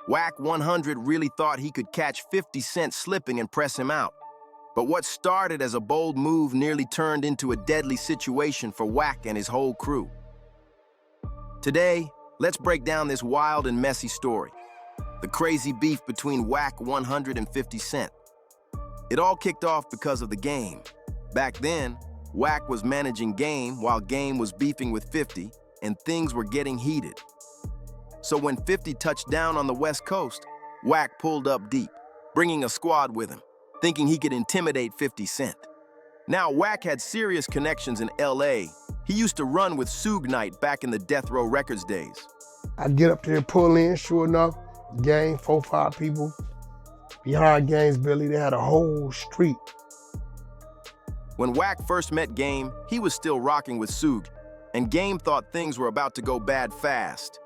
Wack 100 really thought he could catch 50 Cent slipping and press him out. But what started as a bold move nearly turned into a deadly situation for Wack and his whole crew. Today, let's break down this wild and messy story. The crazy beef between Wack 100 and 50 Cent. It all kicked off because of the Game. Back then, Wack was managing Game while Game was beefing with 50, and things were getting heated. So when 50 touched down on the West Coast, Wack pulled up deep, bringing a squad with him, thinking he could intimidate 50 Cent. Now, Wack had serious connections in LA. He used to run with Suge Knight back in the Death Row Records days. I get up there, pull in, sure enough, Game, 4, 5 people. Behind Game's Billy, they had a whole street. When Wack first met Game, he was still rocking with Suge, and Game thought things were about to go bad fast.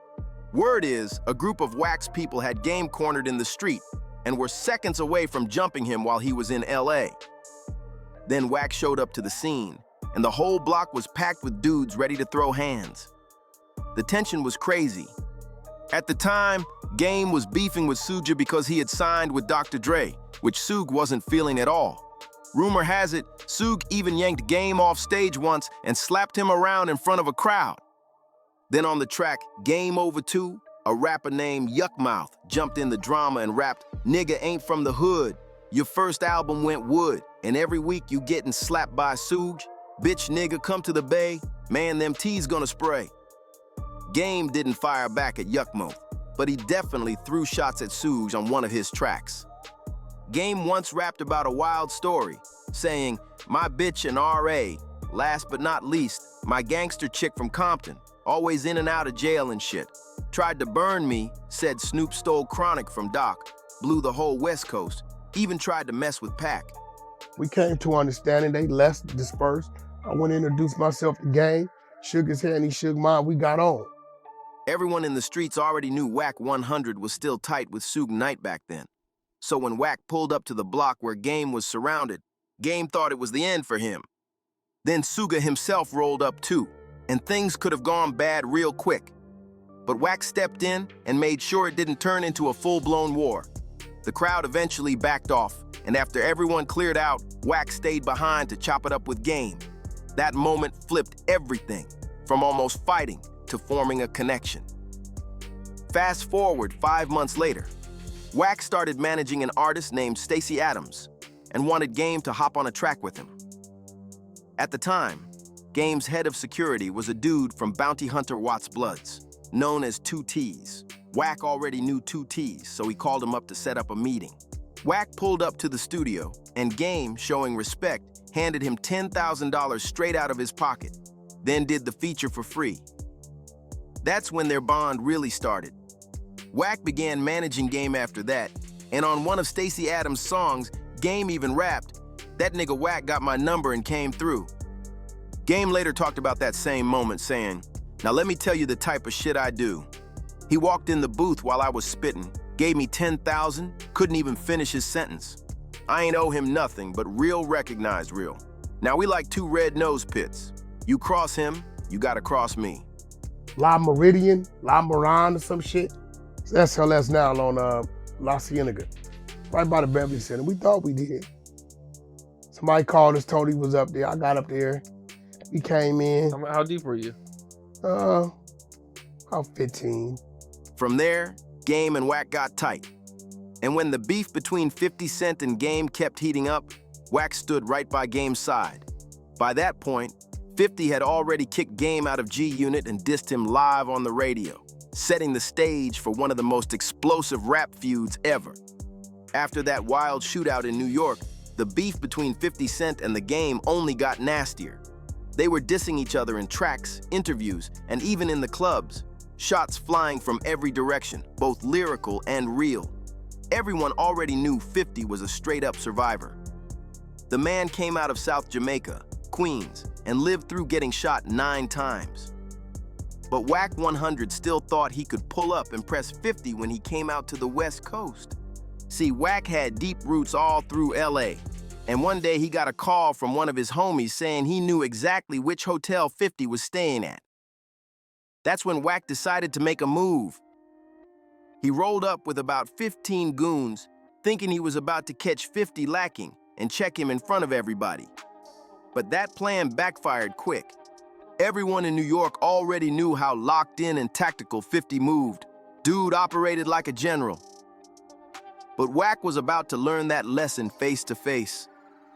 Word is, a group of Wack's people had Game cornered in the street and were seconds away from jumping him while he was in LA. Then Wack showed up to the scene, and the whole block was packed with dudes ready to throw hands. The tension was crazy. At the time, Game was beefing with Suge because he had signed with Dr. Dre, which Suge wasn't feeling at all. Rumor has it, Suge even yanked Game off stage once and slapped him around in front of a crowd. Then on the track, Game Over 2, a rapper named Yuckmouth jumped in the drama and rapped, "Nigga ain't from the hood. Your first album went wood, and every week you getting slapped by Suge. Bitch nigga, come to the bay. Man, them T's gonna spray." Game didn't fire back at Yuckmouth, but he definitely threw shots at Suge on one of his tracks. Game once rapped about a wild story, saying, "My bitch an RA, last but not least, my gangster chick from Compton, always in and out of jail and shit. Tried to burn me, said Snoop stole Chronic from Doc, blew the whole West Coast, even tried to mess with Pac." We came to understanding, they less dispersed. I went and introduced myself to Game, shook his hand, he shook mine, we got on. Everyone in the streets already knew Wack 100 was still tight with Suge Knight back then. So when Wack pulled up to the block where Game was surrounded, Game thought it was the end for him. Then Suga himself rolled up too, and things could have gone bad real quick. But Wack stepped in and made sure it didn't turn into a full-blown war. The crowd eventually backed off, and after everyone cleared out, Wack stayed behind to chop it up with Game. That moment flipped everything, from almost fighting to forming a connection. Fast forward 5 months later, Wack started managing an artist named Stacey Adams and wanted Game to hop on a track with him. At the time, Game's head of security was a dude from Bounty Hunter Watts Bloods, known as 2 T's. Wack already knew 2 T's, so he called him up to set up a meeting. Wack pulled up to the studio, and Game, showing respect, handed him $10,000 straight out of his pocket, then did the feature for free. That's when their bond really started. Wack began managing Game after that, and on one of Stacey Adams' songs, Game even rapped, "That nigga Wack got my number and came through." Game later talked about that same moment, saying, "Now let me tell you the type of shit I do. He walked in the booth while I was spitting, gave me 10,000, couldn't even finish his sentence. I ain't owe him nothing, but real recognized real. Now we like 2 red nose pits. You cross him, you gotta cross me." La Meridian, La Moran or some shit. It's SLS now on La Cienega, right by the Beverly Center. We thought we did. Somebody called us, told he was up there. I got up there. We came in. How deep were you? About 15. From there, Game and Wack got tight. And when the beef between 50 Cent and Game kept heating up, Wack stood right by Game's side. By that point, 50 had already kicked Game out of G Unit and dissed him live on the radio, setting the stage for one of the most explosive rap feuds ever. After that wild shootout in New York, the beef between 50 Cent and the Game only got nastier. They were dissing each other in tracks, interviews, and even in the clubs, shots flying from every direction, both lyrical and real. Everyone already knew 50 was a straight-up survivor. The man came out of South Jamaica, Queens, and lived through getting shot 9 times. But Wack 100 still thought he could pull up and press 50 when he came out to the West Coast. See, Wack had deep roots all through LA, and one day he got a call from one of his homies saying he knew exactly which hotel 50 was staying at. That's when Wack decided to make a move. He rolled up with about 15 goons, thinking he was about to catch 50 lacking and check him in front of everybody. But that plan backfired quick. Everyone in New York already knew how locked in and tactical 50 moved. Dude operated like a general. But Wack was about to learn that lesson face to face.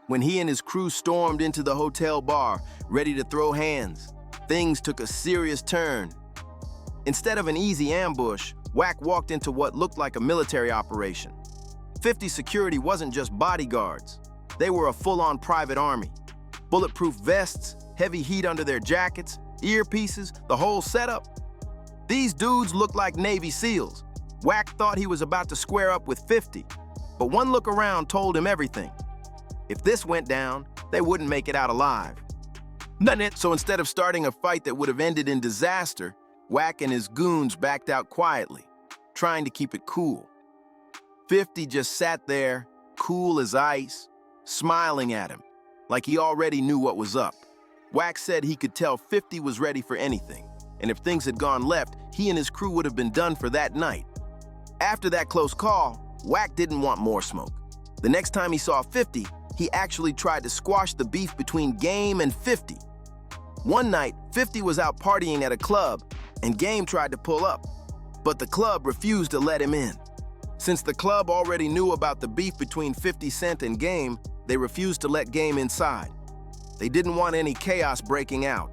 When he and his crew stormed into the hotel bar, ready to throw hands, things took a serious turn. Instead of an easy ambush, Wack walked into what looked like a military operation. 50 security wasn't just bodyguards. They were a full-on private army. Bulletproof vests, heavy heat under their jackets, earpieces, the whole setup. These dudes looked like Navy SEALs. Wack thought he was about to square up with 50, but one look around told him everything. If this went down, they wouldn't make it out alive. So instead of starting a fight that would have ended in disaster, Wack and his goons backed out quietly, trying to keep it cool. 50 just sat there, cool as ice, smiling at him, like he already knew what was up. Wack said he could tell 50 was ready for anything, and if things had gone left, he and his crew would have been done for that night. After that close call, Wack didn't want more smoke. The next time he saw 50, he actually tried to squash the beef between Game and 50. One night, 50 was out partying at a club, and Game tried to pull up, but the club refused to let him in. Since the club already knew about the beef between 50 Cent and Game, they refused to let Game inside. They didn't want any chaos breaking out.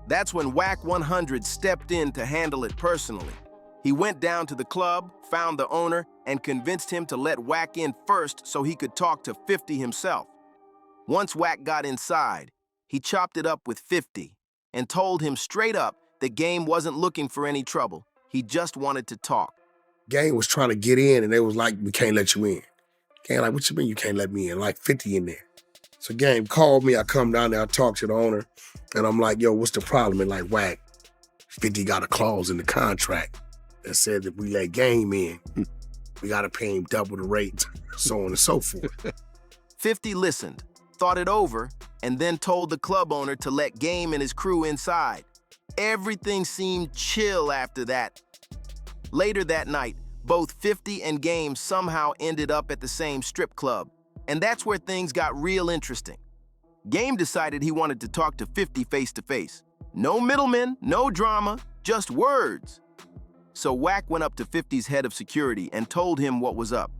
That's when Wack 100 stepped in to handle it personally. He went down to the club, found the owner, and convinced him to let Wack in first so he could talk to 50 himself. Once Wack got inside, he chopped it up with 50 and told him straight up that Game wasn't looking for any trouble. He just wanted to talk. Game was trying to get in, and they was like, we can't let you in. Game like, what you mean you can't let me in? Like 50 in there. So Game called me, I come down there, I talk to the owner, and I'm like, yo, what's the problem? And like, Wack, 50 got a clause in the contract that said that we let Game in, we gotta pay him double the rate, so on and so forth. 50 listened, thought it over, and then told the club owner to let Game and his crew inside. Everything seemed chill after that. Later that night, both 50 and Game somehow ended up at the same strip club, and that's where things got real interesting. Game decided he wanted to talk to 50 face to face. No middlemen, no drama, just words. So Wack went up to 50's head of security and told him what was up.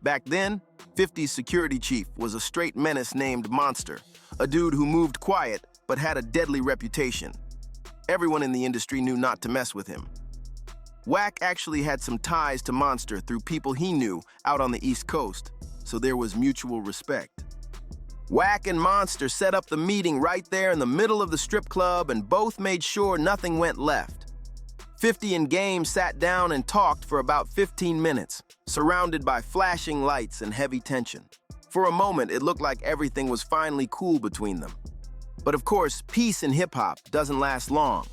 Back then, 50's security chief was a straight menace named Monster, a dude who moved quiet but had a deadly reputation. Everyone in the industry knew not to mess with him. Wack actually had some ties to Monster through people he knew out on the East Coast, so there was mutual respect. Wack and Monster set up the meeting right there in the middle of the strip club, and both made sure nothing went left. 50 and Game sat down and talked for about 15 minutes, surrounded by flashing lights and heavy tension. For a moment, it looked like everything was finally cool between them. But of course, peace in hip-hop doesn't last long.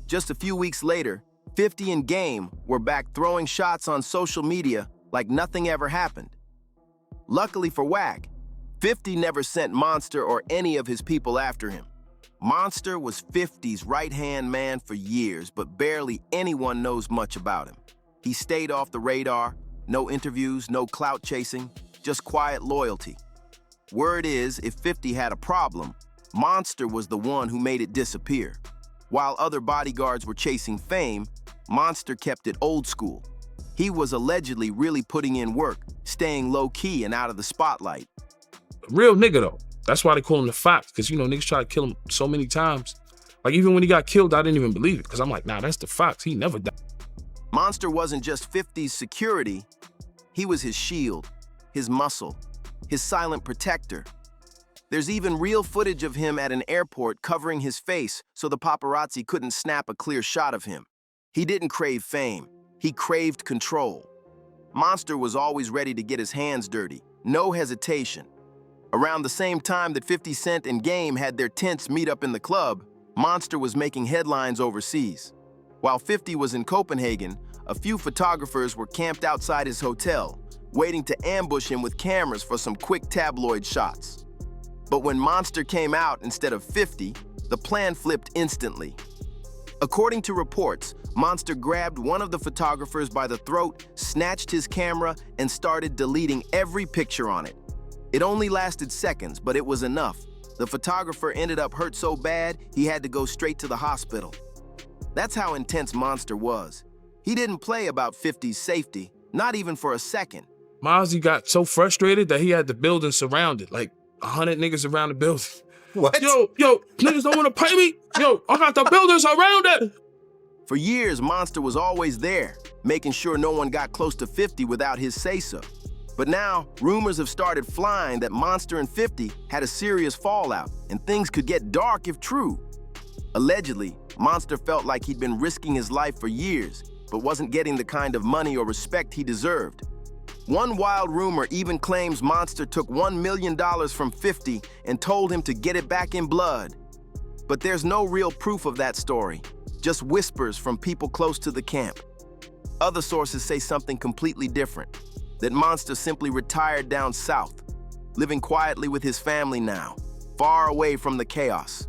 Just a few weeks later, 50 and Game were back throwing shots on social media like nothing ever happened. Luckily for Wack, 50 never sent Monster or any of his people after him. Monster was 50's right-hand man for years, but barely anyone knows much about him. He stayed off the radar, no interviews, no clout chasing, just quiet loyalty. Word is, if 50 had a problem, Monster was the one who made it disappear. While other bodyguards were chasing fame, Monster kept it old school. He was allegedly really putting in work, staying low-key and out of the spotlight. Real nigga, though. That's why they call him the Fox, because, you know, niggas try to kill him so many times. Like, even when he got killed, I didn't even believe it, because I'm like, nah, that's the Fox. He never died. Monster wasn't just 50's security. He was his shield, his muscle, his silent protector. There's even real footage of him at an airport covering his face so the paparazzi couldn't snap a clear shot of him. He didn't crave fame. He craved control. Monster was always ready to get his hands dirty, no hesitation. Around the same time that 50 Cent and Game had their tents meet up in the club, Monster was making headlines overseas. While 50 was in Copenhagen, a few photographers were camped outside his hotel, waiting to ambush him with cameras for some quick tabloid shots. But when Monster came out instead of 50, the plan flipped instantly. According to reports, Monster grabbed one of the photographers by the throat, snatched his camera, and started deleting every picture on it. It only lasted seconds, but it was enough. The photographer ended up hurt so bad, he had to go straight to the hospital. That's how intense Monster was. He didn't play about 50's safety, not even for a second. Mozzie got so frustrated that he had the building surrounded, like 100 niggas around the building. What? Yo, niggas don't want to pay me? Yo, I got the building surrounded. For years, Monster was always there, making sure no one got close to 50 without his say-so. But now, rumors have started flying that Monster and 50 had a serious fallout, and things could get dark if true. Allegedly, Monster felt like he'd been risking his life for years, but wasn't getting the kind of money or respect he deserved. One wild rumor even claims Monster took $1 million from 50 and told him to get it back in blood. But there's no real proof of that story, just whispers from people close to the camp. Other sources say something completely different, that Monster simply retired down south, living quietly with his family now, far away from the chaos.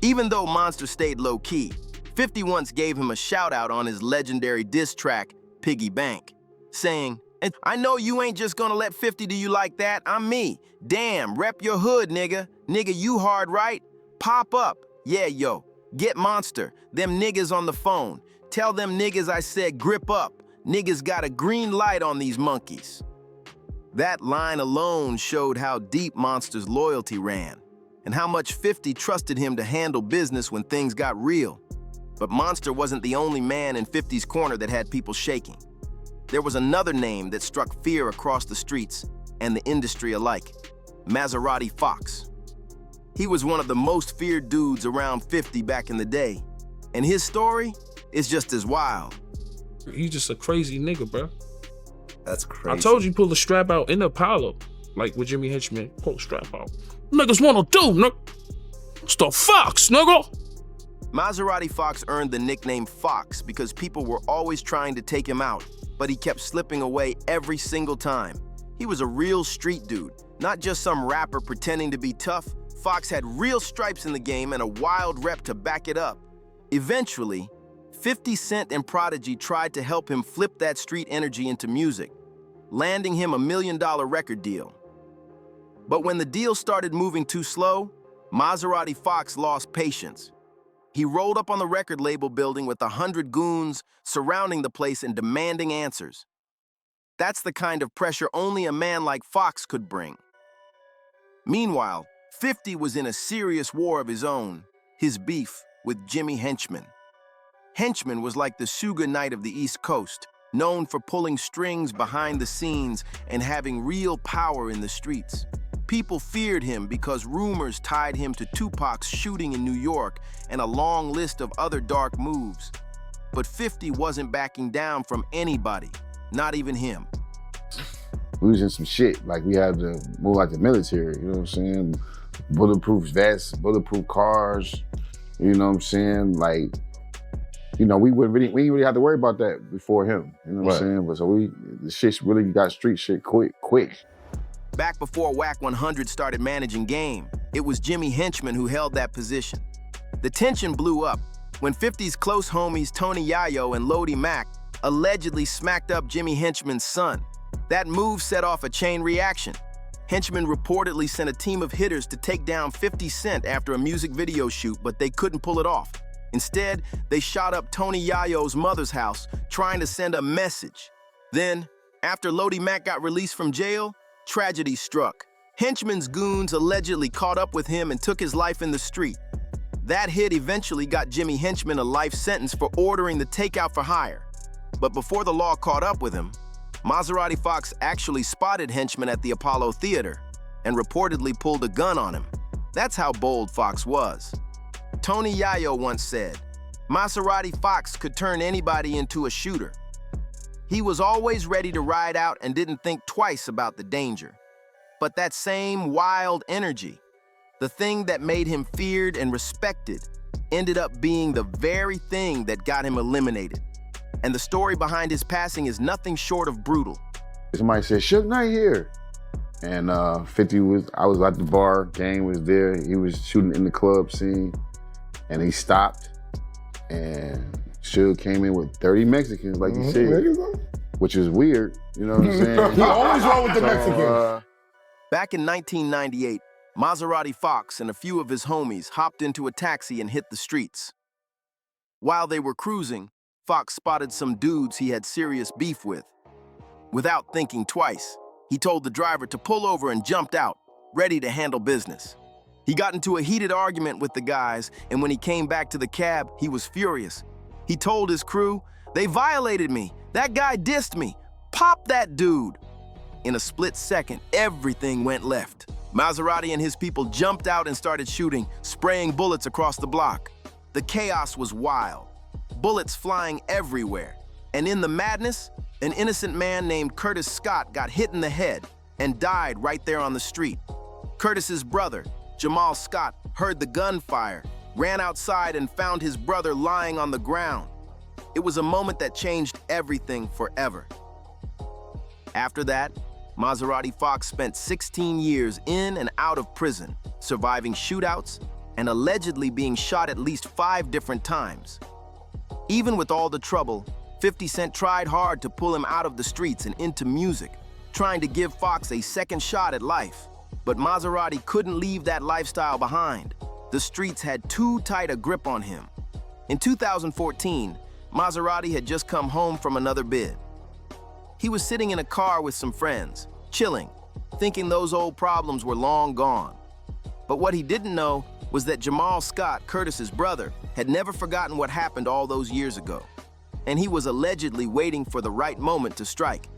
Even though Monster stayed low-key, 50 once gave him a shout-out on his legendary diss track, Piggy Bank, saying, "I know you ain't just gonna let 50 do you like that, I'm me. Damn, rep your hood, nigga. Nigga, you hard, right? Pop up. Yeah, yo. Get Monster. Them niggas on the phone. Tell them niggas I said grip up. Niggas got a green light on these monkeys." That line alone showed how deep Monster's loyalty ran, and how much 50 trusted him to handle business when things got real. But Monster wasn't the only man in 50's corner that had people shaking. There was another name that struck fear across the streets and the industry alike: Maserati Fox. He was one of the most feared dudes around 50 back in the day, and his story is just as wild. He's just a crazy nigga, bro. That's crazy. I told you, pull the strap out in the Apollo, like with Jimmy Henchman. Pull the strap out. Niggas wanna do, nigga. It's the Fox, nigga. Maserati Fox earned the nickname Fox because people were always trying to take him out, but he kept slipping away every single time. He was a real street dude, not just some rapper pretending to be tough. Fox had real stripes in the game and a wild rep to back it up. Eventually, 50 Cent and Prodigy tried to help him flip that street energy into music, landing him a $1 million record deal. But when the deal started moving too slow, Maserati Fox lost patience. He rolled up on the record label building with 100 goons surrounding the place and demanding answers. That's the kind of pressure only a man like Fox could bring. Meanwhile, 50 was in a serious war of his own, his beef with Jimmy Henchman. Henchman was like the Suge Knight of the East Coast, known for pulling strings behind the scenes and having real power in the streets. People feared him because rumors tied him to Tupac's shooting in New York and a long list of other dark moves. But 50 wasn't backing down from anybody, not even him. We was in some shit, like we had to move like the military, you know what I'm saying? Bulletproof vests, bulletproof cars, you know what I'm saying? Like, you know, we didn't really have to worry about that before him, you know what I'm saying? But so the shit really got street shit quick. Back before Wack 100 started managing game, it was Jimmy Henchman who held that position. The tension blew up when 50's close homies Tony Yayo and Lodi Mack allegedly smacked up Jimmy Henchman's son. That move set off a chain reaction. Henchman reportedly sent a team of hitters to take down 50 Cent after a music video shoot, but they couldn't pull it off. Instead, they shot up Tony Yayo's mother's house, trying to send a message. Then, after Lodi Mack got released from jail, tragedy struck. Henchman's goons allegedly caught up with him and took his life in the street. That hit eventually got Jimmy Henchman a life sentence for ordering the takeout for hire. But before the law caught up with him, Maserati Fox actually spotted Henchman at the Apollo Theater and reportedly pulled a gun on him. That's how bold Fox was. Tony Yayo once said, Maserati Fox could turn anybody into a shooter. He was always ready to ride out and didn't think twice about the danger. But that same wild energy, the thing that made him feared and respected, ended up being the very thing that got him eliminated. And the story behind his passing is nothing short of brutal. Somebody said, Suge Knight here. And 50 I was at the bar, Gang was there. He was shooting in the club scene and he stopped and Suge came in with 30 Mexicans, like you said, There you go. which is weird. You know what I'm saying? He always wrong with the Mexicans. Back in 1998, Maserati Fox and a few of his homies hopped into a taxi and hit the streets. While they were cruising, Fox spotted some dudes he had serious beef with. Without thinking twice, he told the driver to pull over and jumped out, ready to handle business. He got into a heated argument with the guys, and when he came back to the cab, he was furious. He told his crew, "They violated me. That guy dissed me. Pop that dude." In a split second, everything went left. Maserati and his people jumped out and started shooting, spraying bullets across the block. The chaos was wild, bullets flying everywhere. And in the madness, an innocent man named Curtis Scott got hit in the head and died right there on the street. Curtis's brother, Jamal Scott, heard the gunfire, ran outside and found his brother lying on the ground. It was a moment that changed everything forever. After that, Maserati Fox spent 16 years in and out of prison, surviving shootouts and allegedly being shot at least 5 different times. Even with all the trouble, 50 Cent tried hard to pull him out of the streets and into music, trying to give Fox a second shot at life. But Maserati couldn't leave that lifestyle behind. The streets had too tight a grip on him. In 2014, Maserati had just come home from another bid. He was sitting in a car with some friends, chilling, thinking those old problems were long gone. But what he didn't know was that Jamal Scott, Curtis's brother, had never forgotten what happened all those years ago, and he was allegedly waiting for the right moment to strike.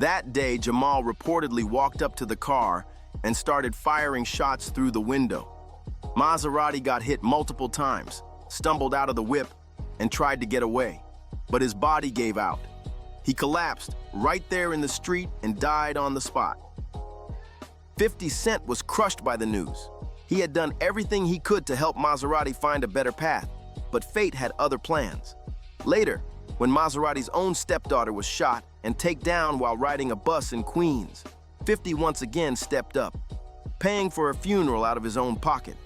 That day, Jamal reportedly walked up to the car and started firing shots through the window. Maserati got hit multiple times, stumbled out of the whip, and tried to get away, but his body gave out. He collapsed right there in the street and died on the spot. 50 Cent was crushed by the news. He had done everything he could to help Maserati find a better path, but fate had other plans. Later, when Maserati's own stepdaughter was shot and taken down while riding a bus in Queens, 50 once again stepped up, paying for a funeral out of his own pocket.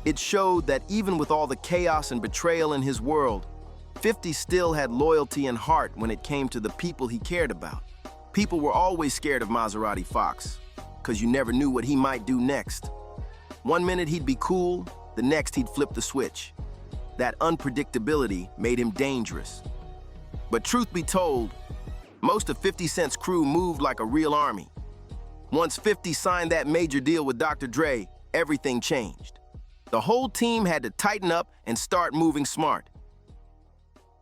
It showed that even with all the chaos and betrayal in his world, 50 still had loyalty and heart when it came to the people he cared about. People were always scared of Maserati Fox, because you never knew what he might do next. One minute he'd be cool, the next he'd flip the switch. That unpredictability made him dangerous. But truth be told, most of 50 Cent's crew moved like a real army. Once 50 signed that major deal with Dr. Dre, everything changed. The whole team had to tighten up and start moving smart.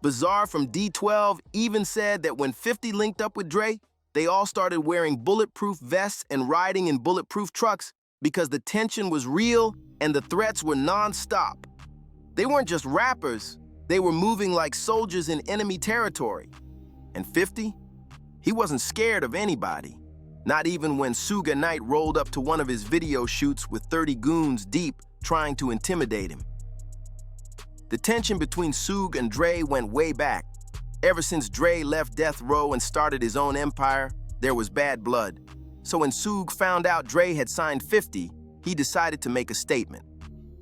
Bizarre from D12 even said that when 50 linked up with Dre, they all started wearing bulletproof vests and riding in bulletproof trucks because the tension was real and the threats were non-stop. They weren't just rappers, they were moving like soldiers in enemy territory. And 50? He wasn't scared of anybody, not even when Suge Knight rolled up to one of his video shoots with 30 goons deep trying to intimidate him. The tension between Suge and Dre went way back. Ever since Dre left Death Row and started his own empire, there was bad blood. So when Suge found out Dre had signed 50, he decided to make a statement.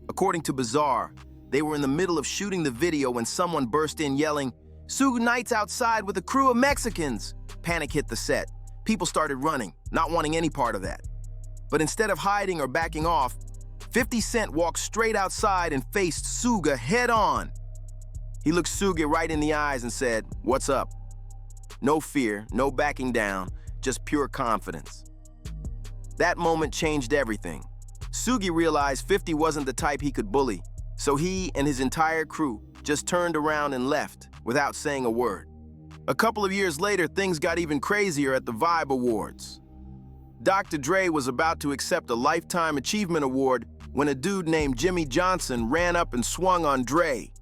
According to Bizarre, they were in the middle of shooting the video when someone burst in yelling, "Suge Knight's outside with a crew of Mexicans!" Panic hit the set. People started running, not wanting any part of that. But instead of hiding or backing off, 50 Cent walked straight outside and faced Suge head on. He looked Suge right in the eyes and said, "What's up?" No fear, no backing down, just pure confidence. That moment changed everything. Suge realized 50 wasn't the type he could bully, so he and his entire crew just turned around and left without saying a word. A couple of years later, things got even crazier at the Vibe Awards. Dr. Dre was about to accept a Lifetime Achievement Award when a dude named Jimmy Johnson ran up and swung on Dre.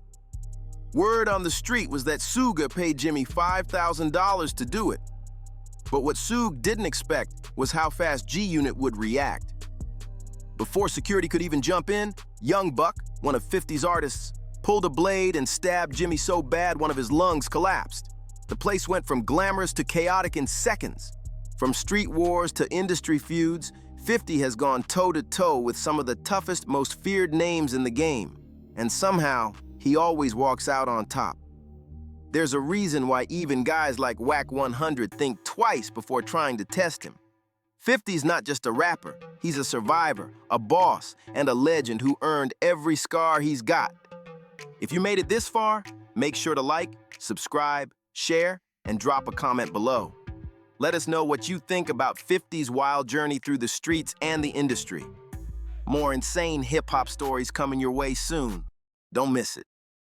Word on the street was that Suge paid Jimmy $5,000 to do it. But what Suge didn't expect was how fast G-Unit would react. Before security could even jump in, Young Buck, one of 50's artists, pulled a blade and stabbed Jimmy so bad one of his lungs collapsed. The place went from glamorous to chaotic in seconds. From street wars to industry feuds, 50 has gone toe-to-toe with some of the toughest, most feared names in the game. And somehow, he always walks out on top. There's a reason why even guys like Wack 100 think twice before trying to test him. 50's not just a rapper, he's a survivor, a boss, and a legend who earned every scar he's got. If you made it this far, make sure to like, subscribe, share, and drop a comment below. Let us know what you think about 50's wild journey through the streets and the industry. More insane hip-hop stories coming your way soon. Don't miss it.